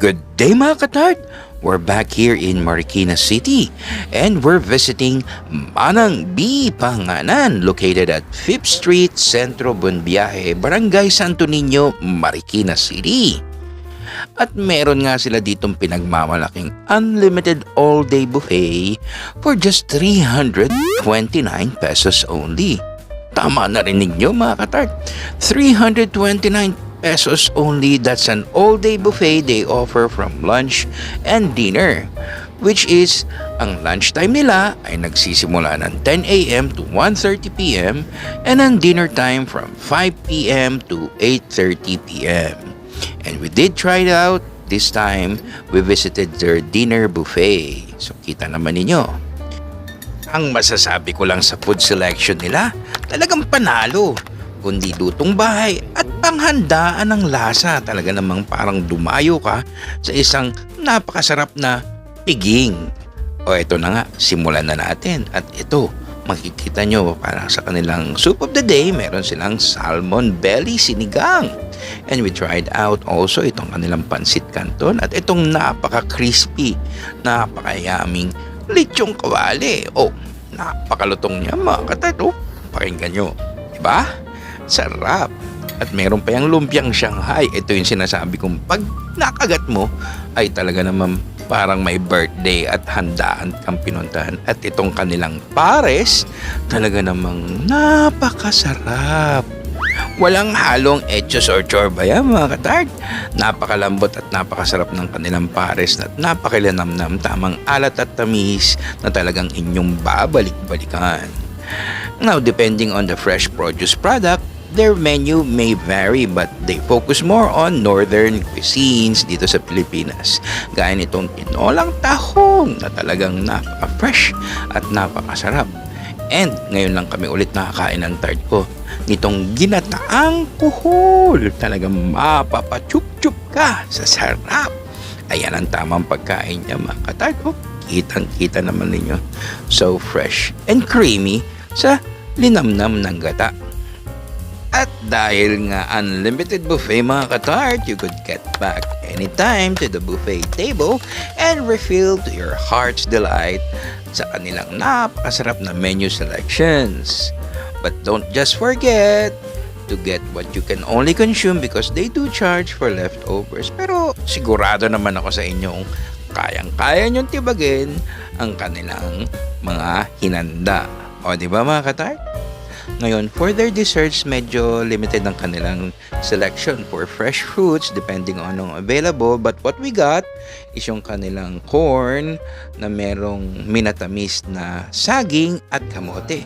Good day mga katart! We're back here in Marikina City and we're visiting Manang B. Panganan located at 5th Street, Centro Buenviaje, Barangay Santo Niño, Marikina City. At meron nga sila ditong pinagmamalaking unlimited all-day buffet for just 329 pesos only. Tama na rin ninyo mga katart, 329 pesos only. That's an all-day buffet they offer from lunch and dinner, which is ang lunchtime nila ay nagsisimula ng 10 a.m. to 1:30 p.m. and ang dinner time from 5 p.m. to 8:30 p.m. And we did try it out. This time, we visited their dinner buffet. So kita naman ninyo. Ang masasabi ko lang sa food selection nila, talagang panalo. Kundi lutong bahay at panghandaan ng lasa. Talaga namang parang dumayo ka sa isang napakasarap na piging. O ito na nga, simulan na natin. At ito, makikita nyo parang sa kanilang soup of the day, meron silang salmon belly sinigang. And we tried out also itong kanilang pansit canton at itong napaka-crispy, napaka-yaming lechong kawali. Oh, napakalutong niya mga katat. Oh, pakinggan nyo. Diba? Sarap. At meron pa yung lumpiang Shanghai. Ito yung sinasabi kong pag nakagat mo ay talaga naman parang may birthday at handaan kang pinuntahan. At itong kanilang pares talaga namang napakasarap. Walang halong etchos or chorba yan mga katart. Napakalambot at napakasarap ng kanilang pares at napakilanamnam, tamang alat at tamis na talagang inyong babalik-balikan. Now, depending on the fresh produce product, their menu may vary but they focus more on northern cuisines dito sa Pilipinas. Gaya nitong tinolang tahong na talagang napaka-fresh at napakasarap. And ngayon lang kami ulit nakakain ng tart ko nitong ginataang kuhol. Talagang mapapachup-chup ka sa sarap. Ayan ang tamang pagkain niya mga katart. Oh, kitang-kita naman ninyo. So fresh and creamy sa linamnam ng gata. At dahil nga unlimited buffet mga katart, you could get back anytime to the buffet table and refill to your heart's delight sa kanilang napakasarap na menu selections. But don't just forget to get what you can only consume because they do charge for leftovers. Pero sigurado naman ako sa inyong kayang-kaya nyong tibagin ang kanilang mga hinanda. O di ba mga katart? Ngayon, for their desserts, medyo limited ang kanilang selection for fresh fruits depending on anong available. But what we got is yung kanilang corn na merong minatamis na saging at kamote.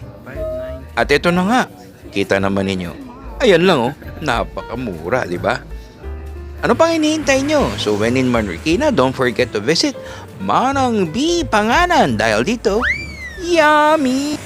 At ito na nga, kita naman ninyo. Ayan lang oh, napakamura, di ba? Ano pang hinihintay nyo? So when in Marikina, don't forget to visit Manang B. Panganan dahil dito, yummy!